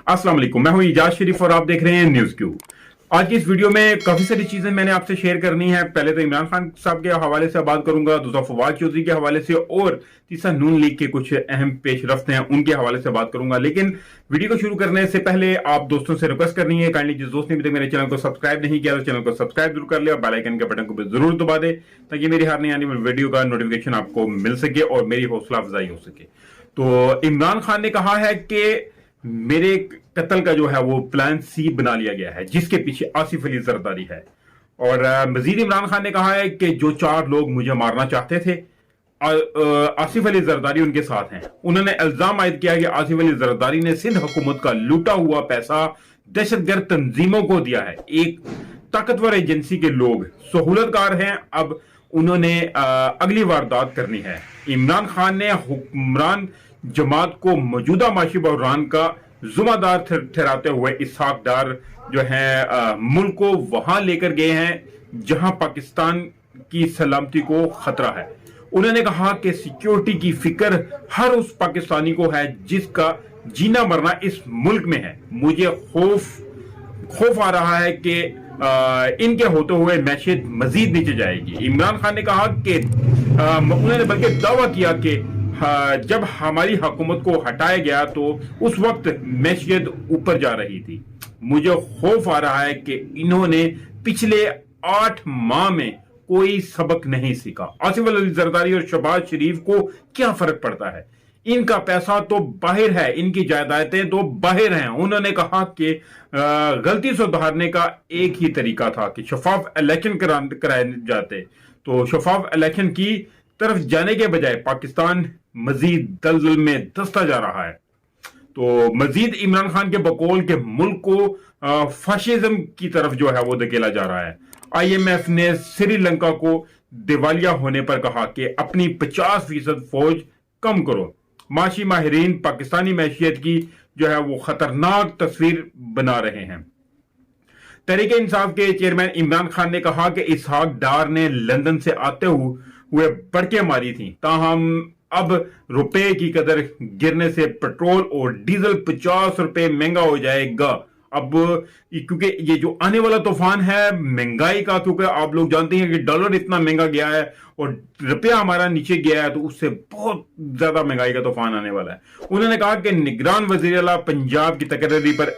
अस्सलाम वालेकुम, मैं हूं इजाज शरीफ और आप देख रहे हैं न्यूज क्यू। आज की इस वीडियो में काफी सारी चीजें मैंने आपसे शेयर करनी है। पहले तो इमरान खान साहब के हवाले से बात करूंगा, दूसरा फवाद चौधरी के हवाले से, और तीसरा नून लीग के कुछ अहम पेशरफ्त हैं उनके हवाले से बात करूंगा। लेकिन वीडियो को शुरू करने से पहले आप दोस्तों से रिक्वेस्ट करनी है, काइंडली जिस दोस्त ने अभी तक मेरे चैनल को सब्सक्राइब नहीं किया तो चैनल को सब्सक्राइब जरूर कर ले और बेल आइकन के बटन को भी जरूर दबा दे ताकि मेरी हर नई आने वाली वीडियो का नोटिफिकेशन आपको मिल सके और मेरी हौसला अफजाई हो सके। तो इमरान खान ने कहा है कि मेरे कत्ल का जो है वो प्लान सी बना लिया गया है जिसके पीछे आसिफ अली जरदारी है। और मजीद इमरान खान ने कहा है कि जो 4 लोग मुझे मारना चाहते थे आसिफ अली जरदारी उनके साथ हैं। उन्होंने इल्जाम आयद किया कि आसिफ अली जरदारी ने सिंध हुकूमत का लूटा हुआ पैसा दहशतगर्द तंजीमों को दिया है। एक ताकतवर एजेंसी के लोग सहूलतकार हैं, अब उन्होंने अगली वारदात करनी है। इमरान खान ने हुक्मरान जमात को मौजूदा माशी बहरान का जुम्मेदार ठहराते हुए इसहाक डार जो है मुल्क को वहां लेकर गए हैं जहां पाकिस्तान की सलामती को खतरा है। उन्होंने कहा कि सिक्योरिटी की फिक्र हर उस पाकिस्तानी को है जिसका जीना मरना इस मुल्क में है। मुझे खौफ आ रहा है कि इनके होते हुए मैशियत मजीद नीचे जाएगी। इमरान खान ने कहा कि उन्होंने बल्कि दावा किया कि जब हमारी हुकूमत को हटाया गया तो उस वक्त मैशियत ऊपर जा रही थी। मुझे खौफ आ रहा है कि इन्होंने पिछले 8 माह में कोई सबक नहीं सीखा। आसिफ अली जरदारी और शहबाज शरीफ को क्या फर्क पड़ता है? इनका पैसा तो बाहर है, इनकी जायदादें तो बाहर हैं। उन्होंने कहा कि गलती सुधारने का एक ही तरीका था कि शफाफ इलेक्शन कराए जाते। तो शफाफ इलेक्शन की तरफ जाने के बजाय पाकिस्तान मजीद दलदल में धंसता जा रहा है। तो मजीद इमरान खान के बकौल के मुल्क को फाशिज्म की तरफ जो है वो धकेला जा रहा है। IMF ने श्रीलंका को दिवालिया होने पर कहा कि अपनी 50% फौज कम करो। माशी माहिरीन पाकिस्तानी मैशियत की जो है वो खतरनाक तस्वीर बना रहे हैं। तहरीक इंसाफ के चेयरमैन इमरान खान ने कहा कि इसहाक डार ने लंदन से आते हुए बड़के मारी थी, ताहम अब रुपए की कदर गिरने से पेट्रोल और डीजल 50 रुपए महंगा हो जाएगा। अब क्योंकि ये जो आने वाला तूफान है महंगाई का, क्योंकि आप लोग जानते हैं कि डॉलर इतना महंगा गया है और रुपया हमारा नीचे गया है, तो उससे बहुत ज्यादा महंगाई का तूफान आने वाला है। उन्होंने कहा कि निगरान वजीर आला पंजाब की तकरीरी पर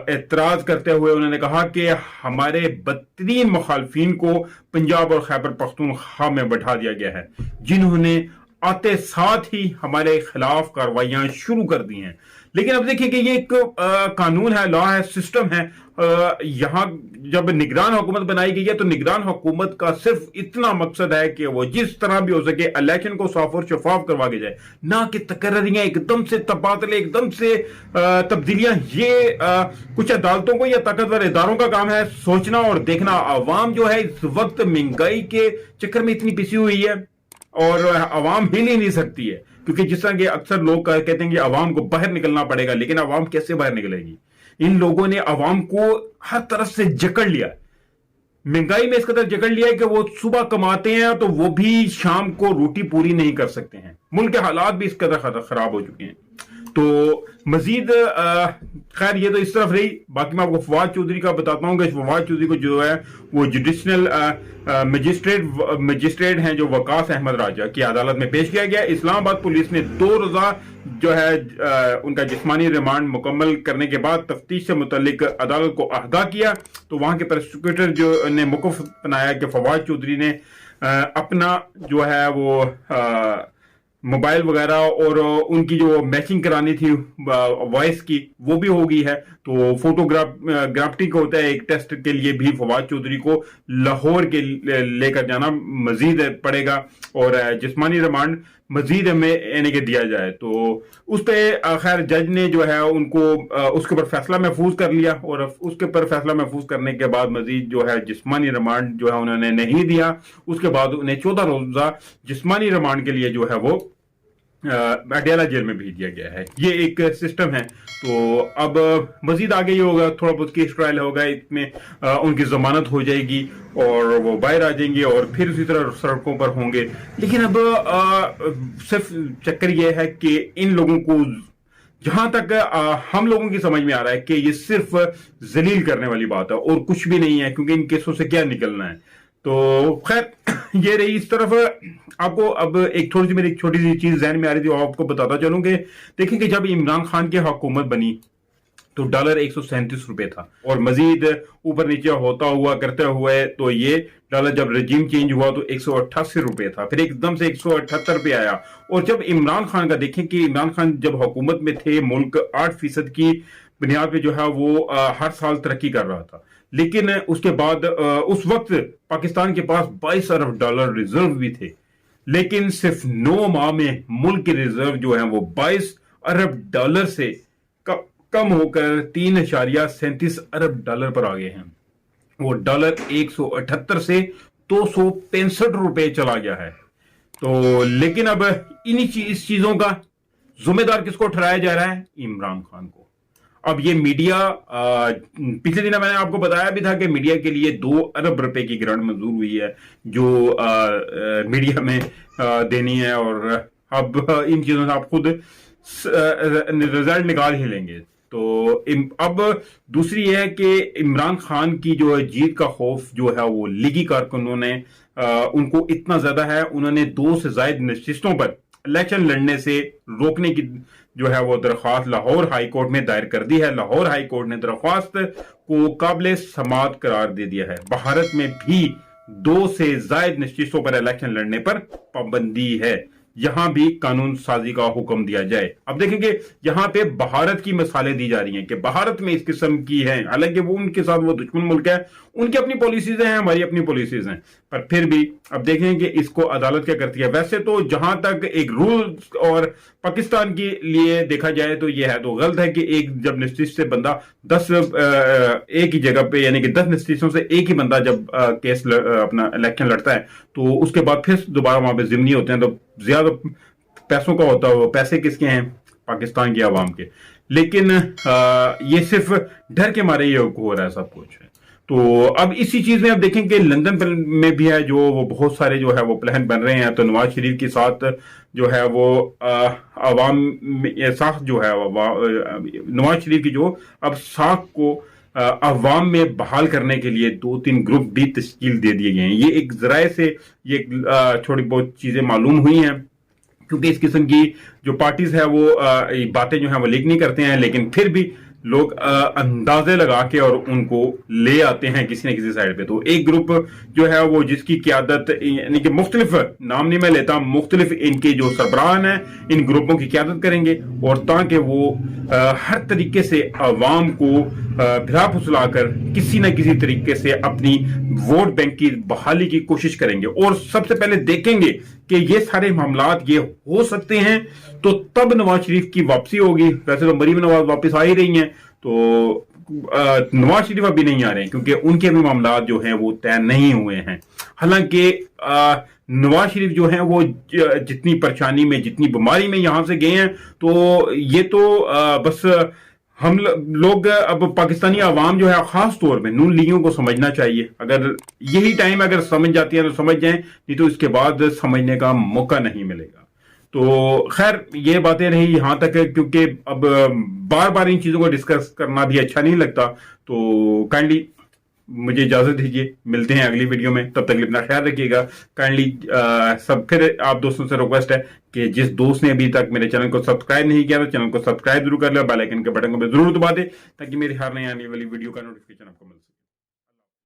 एतराज करते हुए उन्होंने कहा कि हमारे बदतरीन मुखालफिन को पंजाब और खैबर पख्तूनख्वा में बैठा दिया गया है, जिन्होंने आते साथ ही हमारे खिलाफ कार्रवाइयां शुरू कर दी हैं। लेकिन अब देखिए कि ये एक कानून है, लॉ है, सिस्टम है। यहां जब निगरान हुकूमत बनाई गई है तो निगरान हुकूमत का सिर्फ इतना मकसद है कि वो जिस तरह भी हो सके इलेक्शन को साफ और शफाफ करवा के जाए, ना कि तकर्रियां एकदम से तबादले, एकदम से तब्दीलियां। ये कुछ अदालतों को या ताकतवर इदारों का काम है सोचना और देखना। आवाम जो है इस वक्त महंगाई के चक्कर में इतनी पिसी हुई है और आवाम हिल ही नहीं सकती है, क्योंकि जिस तरह के अक्सर लोग कहते हैं कि आवाम को बाहर निकलना पड़ेगा, लेकिन आवाम कैसे बाहर निकलेगी? इन लोगों ने आवाम को हर तरफ से जकड़ लिया, महंगाई में इस कदर जकड़ लिया है कि वो सुबह कमाते हैं तो वो भी शाम को रोटी पूरी नहीं कर सकते हैं। मुल्क के हालात भी इस कदर खराब हो चुके हैं। तो मजीद खैर ये तो इस तरफ रही। बाकी मैं आपको फवाद चौधरी का बताता हूँ कि फवाद चौधरी को जो है वो जुडिशनल मजिस्ट्रेट हैं जो वकास अहमद राजा की अदालत में पेश किया गया। इस्लामाबाद पुलिस ने 2 रोजा जो है उनका जिस्मानी रिमांड मुकम्मल करने के बाद तफ्तीश से मुतल्लिक अदालत को आगाह किया। तो वहां के प्रोसिक्यूटर जो ने मुकफ बनाया कि फवाद चौधरी ने अपना जो है वो मोबाइल वगैरह और उनकी जो मैचिंग करानी थी वॉइस की वो भी हो गई है। तो फोटोग्राफ्टिंग होता है एक टेस्ट के लिए भी फवाद चौधरी को लाहौर के लेकर जाना मजीद पड़ेगा और जिस्मानी रिमांड मजीद में यानी कि दिया जाए। तो उस पर खैर जज ने जो है उनको उसके ऊपर फैसला महफूज कर लिया और उसके ऊपर फैसला महफूज करने के बाद मजीद जो है जिस्मानी रिमांड जो है उन्होंने नहीं दिया। उसके बाद उन्हें 14 रोजा जिस्मानी रिमांड के लिए जो है वो अडयाला जेल में भेज दिया गया है। ये एक सिस्टम है। तो अब मजीद आगे ये होगा, थोड़ा बहुत केस ट्रायल होगा, इसमें उनकी जमानत हो जाएगी और वो बाहर आ जाएंगे और फिर उसी तरह सड़कों पर होंगे। लेकिन अब सिर्फ चक्कर ये है कि इन लोगों को जहां तक हम लोगों की समझ में आ रहा है कि ये सिर्फ जलील करने वाली बात है और कुछ भी नहीं है, क्योंकि इन केसों से क्या निकलना है। तो खैर ये रही इस तरफ। आपको अब एक थोड़ी सी मेरी एक छोटी सी चीज जहन में आ रही थी, आपको बताता चलूंगे। देखें कि जब इमरान खान की हुकूमत बनी तो डॉलर 137 रुपए था, और मजीद ऊपर नीचे होता हुआ करते हुए तो ये डॉलर जब रजीम चेंज हुआ तो 188 रुपए था, फिर एकदम से 178 पे आया। और जब इमरान खान का देखें कि इमरान खान जब हुकूमत में थे, मुल्क 8% की बुनियाद पे जो है वो हर साल तरक्की कर रहा था, लेकिन उसके बाद उस वक्त पाकिस्तान के पास 22 अरब डॉलर रिजर्व भी थे, लेकिन सिर्फ 9 माह में मुल्क के रिजर्व जो है वो 22 अरब डॉलर से कम होकर 3.37 अरब डॉलर पर आ गए हैं। वो डॉलर 178 से 265 रुपए चला गया है। तो लेकिन अब इस चीजों का जिम्मेदार किसको ठहराया जा रहा है? इमरान खान को। अब ये मीडिया, पिछले दिन मैंने आपको बताया भी था कि मीडिया के लिए 2 अरब रुपए की ग्रांट मंजूर हुई है जो मीडिया में देनी है, और अब इन चीजों से आप खुद रिजल्ट निकाल ही लेंगे। तो अब दूसरी ये है कि इमरान खान की जो है जीत का खौफ जो है वो लीगी कारकुनों ने उनको इतना ज्यादा है, उन्होंने 2 से ज्यादा नशिस्तों पर इलेक्शन लड़ने से रोकने की जो है वो दरख्वास्त लाहौर हाई कोर्ट में दायर कर दी है। लाहौर हाई कोर्ट ने दरख्वास्त को काबिल समाअत करार दे दिया है। भारत में भी 2 से ज्यादा नशिस्तों पर इलेक्शन लड़ने पर पाबंदी है, यहां भी कानून साजी का हुक्म दिया जाए। अब देखेंगे यहां पे भारत की मिसालें दी जा रही हैं कि भारत में इस किस्म की है, हालांकि वो उनके साथ वो दुश्मन मुल्क है, उनकी अपनी पॉलिसीज हैं, हमारी अपनी पॉलिसीज हैं, पर फिर भी अब देखें कि इसको अदालत क्या करती है। वैसे तो जहां तक एक रूल और पाकिस्तान के लिए देखा जाए तो यह है तो गलत है कि एक जब नस्तिश से बंदा 10 एक ही जगह पे, यानी कि 10 नस्तिशों से एक ही बंदा जब केस अपना इलेक्शन लड़ता है तो उसके बाद फिर दोबारा वहां पे जिम्नी होते हैं, तो ज्यादा पैसों का होता है, वो पैसे किसके हैं? पाकिस्तान की आवाम के। लेकिन ये सिर्फ डर के मारे ये हो रहा है सब कुछ। तो अब इसी चीज में अब देखें कि लंदन में भी है जो वो बहुत सारे जो है वो प्लान बन रहे हैं। तो नवाज शरीफ के साथ जो है वो अवाम साख जो है नवाज शरीफ की जो अब साख को अवाम में बहाल करने के लिए 2-3 ग्रुप भी तश्कील दे दिए गए हैं। ये एक जराये से ये थोड़ी बहुत चीजें मालूम हुई हैं, क्योंकि इस किस्म की जो पार्टीज है वो बातें जो है वो लीक नहीं करते हैं, लेकिन फिर भी लोग अंदाजे लगा के और उनको ले आते हैं किसी न किसी साइड पे। तो एक ग्रुप जो है वो जिसकी क़यादत, यानी कि मुख्तलिफ नाम नहीं मैं लेता, मुख्तलिफ इनके जो सरबराहान हैं इन ग्रुपों की क़यादत करेंगे, और ताकि वो हर तरीके से अवाम को फिरा फुसलाकर किसी न किसी तरीके से अपनी वोट बैंक की बहाली की कोशिश करेंगे। और सबसे पहले देखेंगे कि ये सारे मामलात ये हो सकते हैं तो तब नवाज शरीफ की वापसी होगी। वैसे तो मरीम नवाज वापस आ ही रही हैं, तो नवाज शरीफ अभी नहीं आ रहे हैं क्योंकि उनके भी मामलात जो हैं वो तय नहीं हुए हैं। हालांकि नवाज शरीफ जो हैं वो जितनी परेशानी में, जितनी बीमारी में यहां से गए हैं, तो ये तो बस हम लोग अब पाकिस्तानी आवाम जो है खास तौर पे नून लीगियों को समझना चाहिए। अगर यही टाइम अगर समझ जाती है तो समझ जाएं, नहीं तो इसके बाद समझने का मौका नहीं मिलेगा। तो खैर ये बातें रही यहां तक है, क्योंकि अब बार बार इन चीजों को डिस्कस करना भी अच्छा नहीं लगता। तो काइंडली मुझे इजाजत दीजिए, मिलते हैं अगली वीडियो में, तब तक अपना ख्याल रखिएगा। काइंडली सब फिर आप दोस्तों से रिक्वेस्ट है कि जिस दोस्त ने अभी तक मेरे चैनल को सब्सक्राइब नहीं किया तो चैनल को सब्सक्राइब जरूर कर ले, बेल आइकन के बटन को जरूर दबा दे ताकि मेरी हर नई आने वाली वीडियो का नोटिफिकेशन आपको मिल सके।